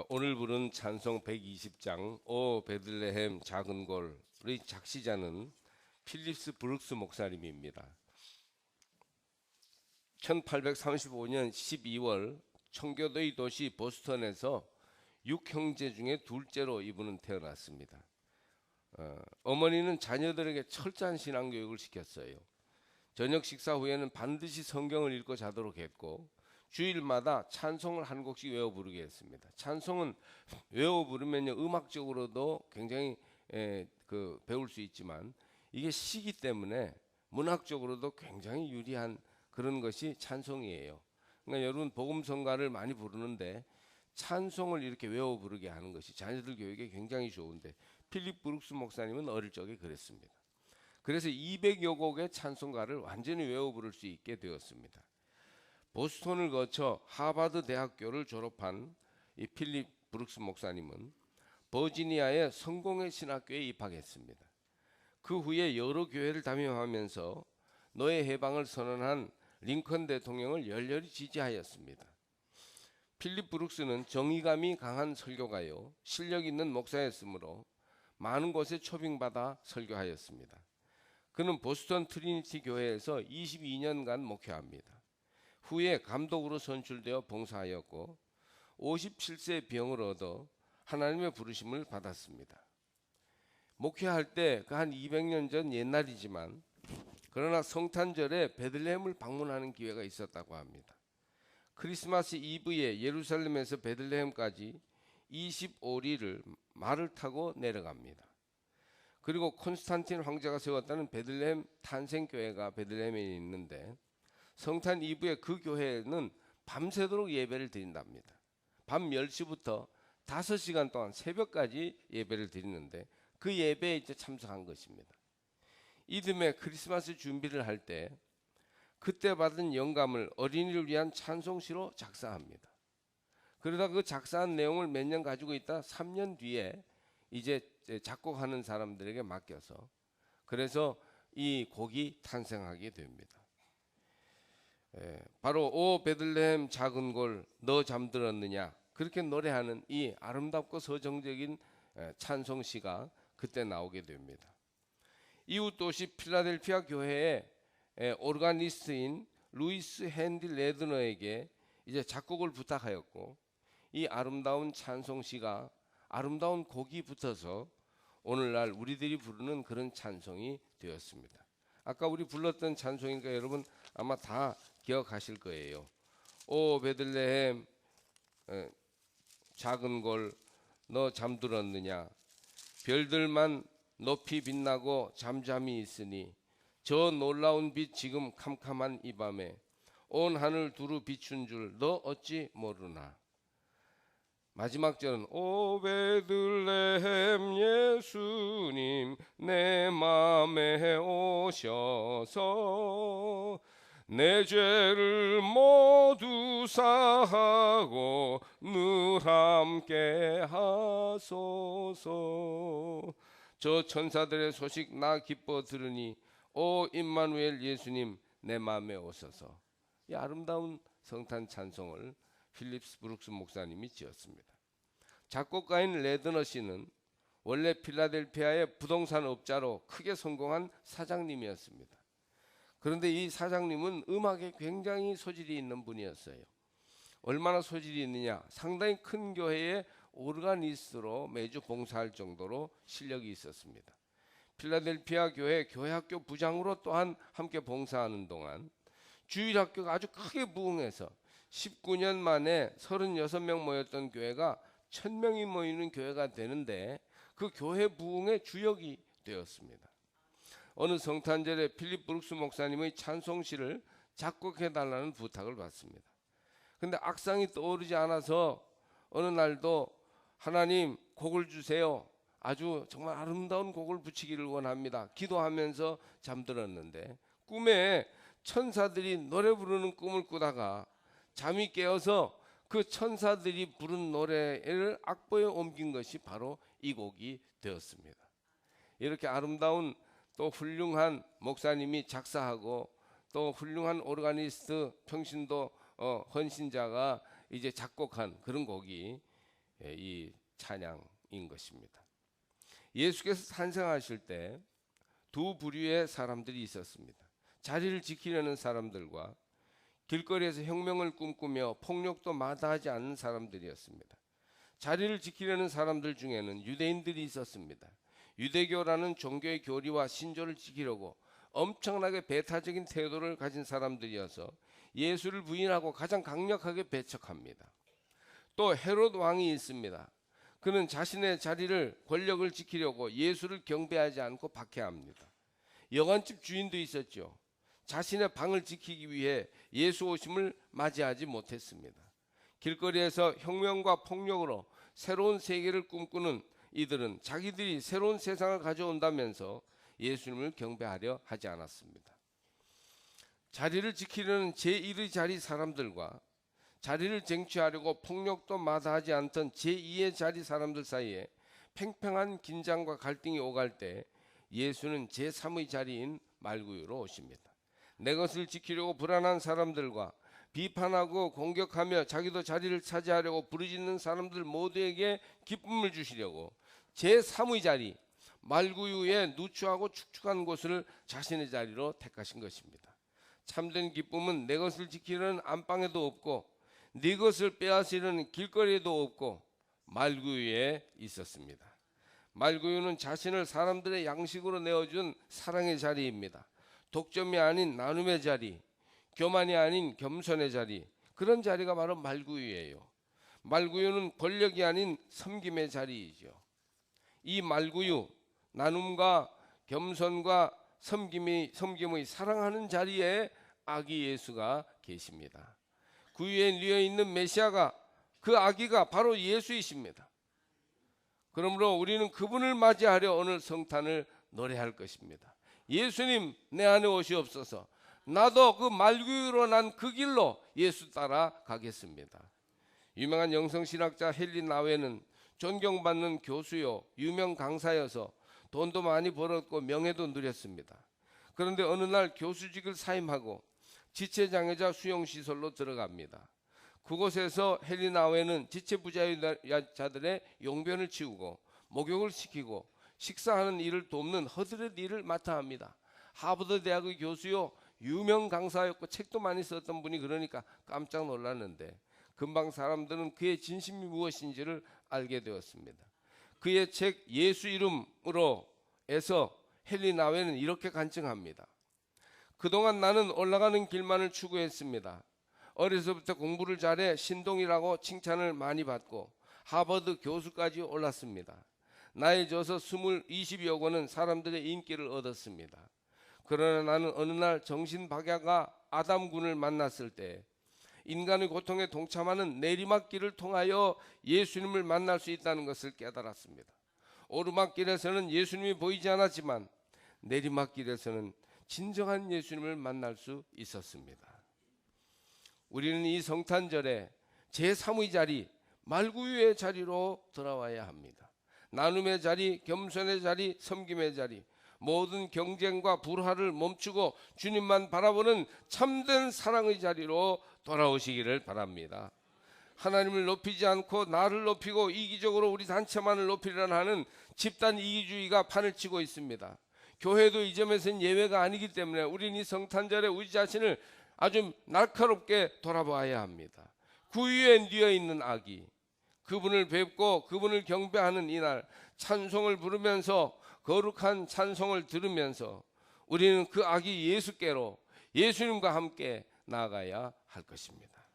오늘 부른 찬송 120장 오 베들레헴 작은 골의 작시자는 필립스 브룩스 목사님입니다. 1835년 12월 청교도의 도시 보스턴에서 6형제 중에 둘째로 이분은 태어났습니다. 어머니는 자녀들에게 철저한 신앙교육을 시켰어요. 저녁 식사 후에는 반드시 성경을 읽고 자도록 했고 주일마다 찬송을 한 곡씩 외워 부르게 했습니다. 찬송은 외워 부르면요 음악적으로도 굉장히 배울 수 있지만 이게 시기 때문에 문학적으로도 굉장히 유리한 그런 것이 찬송이에요. 그러니까 여러분 복음성가를 많이 부르는데 찬송을 이렇게 외워 부르게 하는 것이 자녀들 교육에 굉장히 좋은데 필립 브룩스 목사님은 어릴 적에 그랬습니다. 그래서 200여 곡의 찬송가를 완전히 외워 부를 수 있게 되었습니다. 보스턴을 거쳐 하버드 대학교를 졸업한 이 필립 브룩스 목사님은 버지니아의 성공회 신학교에 입학했습니다. 그 후에 여러 교회를 담임하면서 노예 해방을 선언한 링컨 대통령을 열렬히 지지하였습니다. 필립 브룩스는 정의감이 강한 설교가요 실력 있는 목사였으므로 많은 곳에 초빙받아 설교하였습니다. 그는 보스턴 트리니티 교회에서 22년간 목회합니다. 후에 감독으로 선출되어 봉사하였고 57세의 병을 얻어 하나님의 부르심을 받았습니다. 목회할 때 그 한 200년 전 옛날이지만 그러나 성탄절에 베들레헴을 방문하는 기회가 있었다고 합니다. 크리스마스 이브에 예루살렘에서 베들레헴까지 25리를 말을 타고 내려갑니다. 그리고 콘스탄틴 황제가 세웠다는 베들레헴 탄생교회가 베들레헴에 있는데 성탄 이브에 그 교회는 밤새도록 예배를 드린답니다. 밤 10시부터 5시간 동안 새벽까지 예배를 드리는데 그 예배에 이제 참석한 것입니다. 이듬해 크리스마스 준비를 할 때 그때 받은 영감을 어린이를 위한 찬송시로 작사합니다. 그러다 그 작사한 내용을 몇 년 가지고 있다 3년 뒤에 이제 작곡하는 사람들에게 맡겨서 그래서 이 곡이 탄생하게 됩니다. 바로 오 베들레헴 작은 골 너 잠들었느냐 그렇게 노래하는 이 아름답고 서정적인 찬송시가 그때 나오게 됩니다. 이웃 도시 필라델피아 교회의 오르가니스트인 루이스 핸디 레드너에게 이제 작곡을 부탁하였고 이 아름다운 찬송시가 아름다운 곡이 붙어서 오늘날 우리들이 부르는 그런 찬송이 되었습니다. 아까 우리 불렀던 찬송이니까 여러분 아마 다 기억하실 거예요. 오 베들레헴 작은 골 너 잠들었느냐 별들만 높이 빛나고 잠잠히 있으니 저 놀라운 빛 지금 캄캄한 이 밤에 온 하늘 두루 비춘 줄 너 어찌 모르나. 마지막 절은 오 베들레헴 예수님 내 맘에 오셔서 내 죄를 모두 사하고 늘 함께 하소서. 저 천사들의 소식 나 기뻐 들으니 오 임마누엘 예수님 내 맘에 오셔서. 이 아름다운 성탄 찬송을 필립스 브룩스 목사님이 지었습니다. 작곡가인 레드너 씨는 원래 필라델피아의 부동산 업자로 크게 성공한 사장님이었습니다. 그런데 이 사장님은 음악에 굉장히 소질이 있는 분이었어요. 얼마나 소질이 있느냐 상당히 큰 교회의 오르가니스트로 매주 봉사할 정도로 실력이 있었습니다. 필라델피아 교회 교회학교 부장으로 또한 함께 봉사하는 동안 주일학교가 아주 크게 부흥해서 19년 만에 36명 모였던 교회가 1000명이 모이는 교회가 되는데 그 교회 부흥의 주역이 되었습니다. 어느 성탄절에 필립 브룩스 목사님의 찬송시를 작곡해달라는 부탁을 받습니다. 근데 악상이 떠오르지 않아서 어느 날도 하나님 곡을 주세요. 아주 정말 아름다운 곡을 붙이기를 원합니다. 기도하면서 잠들었는데 꿈에 천사들이 노래 부르는 꿈을 꾸다가 잠이 깨어서 그 천사들이 부른 노래를 악보에 옮긴 것이 바로 이 곡이 되었습니다. 이렇게 아름다운 또 훌륭한 목사님이 작사하고 또 훌륭한 오르가니스트 평신도 헌신자가 이제 작곡한 그런 곡이 이 찬양인 것입니다. 예수께서 탄생하실 때 두 부류의 사람들이 있었습니다. 자리를 지키려는 사람들과 길거리에서 혁명을 꿈꾸며 폭력도 마다하지 않는 사람들이었습니다. 자리를 지키려는 사람들 중에는 유대인들이 있었습니다. 유대교라는 종교의 교리와 신조를 지키려고 엄청나게 배타적인 태도를 가진 사람들이어서 예수를 부인하고 가장 강력하게 배척합니다. 또 헤롯 왕이 있습니다. 그는 자신의 자리를, 권력을 지키려고 예수를 경배하지 않고 박해합니다. 여관집 주인도 있었죠. 자신의 방을 지키기 위해 예수 오심을 맞이하지 못했습니다. 길거리에서 혁명과 폭력으로 새로운 세계를 꿈꾸는 이들은 자기들이 새로운 세상을 가져온다면서 예수님을 경배하려 하지 않았습니다. 자리를 지키려는 제1의 자리 사람들과 자리를 쟁취하려고 폭력도 마다하지 않던 제2의 자리 사람들 사이에 팽팽한 긴장과 갈등이 오갈 때 예수는 제3의 자리인 말구유로 오십니다. 내 것을 지키려고 불안한 사람들과 비판하고 공격하며 자기도 자리를 차지하려고 부르짖는 사람들 모두에게 기쁨을 주시려고 제3의 자리, 말구유에 누추하고 축축한 곳을 자신의 자리로 택하신 것입니다. 참된 기쁨은 내 것을 지키려는 안방에도 없고 네 것을 빼앗으려는 길거리에도 없고 말구유에 있었습니다. 말구유는 자신을 사람들의 양식으로 내어준 사랑의 자리입니다. 독점이 아닌 나눔의 자리, 교만이 아닌 겸손의 자리, 그런 자리가 바로 말구유예요. 말구유는 권력이 아닌 섬김의 자리이죠. 이 말구유, 나눔과 겸손과 섬김의 사랑하는 자리에 아기 예수가 계십니다. 구유에 누워 있는 메시아가, 그 아기가 바로 예수이십니다. 그러므로 우리는 그분을 맞이하려 오늘 성탄을 노래할 것입니다. 예수님, 내 안에 오시옵소서. 나도 그 말구유로 난 그 길로 예수 따라 가겠습니다. 유명한 영성신학자 헨리 나웨는 존경받는 교수요 유명 강사여서 돈도 많이 벌었고 명예도 누렸습니다. 그런데 어느 날 교수직을 사임하고 지체장애자 수용시설로 들어갑니다. 그곳에서 헨리 나웨는 지체부자자들의 용변을 치우고 목욕을 시키고 식사하는 일을 돕는 허드렛 일을 맡아 합니다. 하버드 대학의 교수요 유명 강사였고 책도 많이 썼던 분이 그러니까 깜짝 놀랐는데 금방 사람들은 그의 진심이 무엇인지를 알게 되었습니다. 그의 책 예수 이름으로 에서 헨리 나웨는 이렇게 간증합니다. 그동안 나는 올라가는 길만을 추구했습니다. 어려서부터 공부를 잘해 신동이라고 칭찬을 많이 받고 하버드 교수까지 올랐습니다. 나의 저서 20여 권은 사람들의 인기를 얻었습니다. 그러나 나는 어느 날 정신박야가 아담군을 만났을 때 인간의 고통에 동참하는 내리막길을 통하여 예수님을 만날 수 있다는 것을 깨달았습니다. 오르막길에서는 예수님이 보이지 않았지만 내리막길에서는 진정한 예수님을 만날 수 있었습니다. 우리는 이 성탄절에 제3의 자리, 말구유의 자리로 돌아와야 합니다. 나눔의 자리, 겸손의 자리, 섬김의 자리, 모든 경쟁과 불화를 멈추고 주님만 바라보는 참된 사랑의 자리로 돌아오시기를 바랍니다. 하나님을 높이지 않고 나를 높이고 이기적으로 우리 단체만을 높이려는 하는 집단 이기주의가 판을 치고 있습니다. 교회도 이 점에서는 예외가 아니기 때문에 우리는 이 성탄절에 우리 자신을 아주 날카롭게 돌아봐야 합니다. 구유에 누워 있는 아기, 그분을 뵙고 그분을 경배하는 이날 찬송을 부르면서 거룩한 찬송을 들으면서 우리는 그 아기 예수께로 예수님과 함께 나아가야 할 것입니다.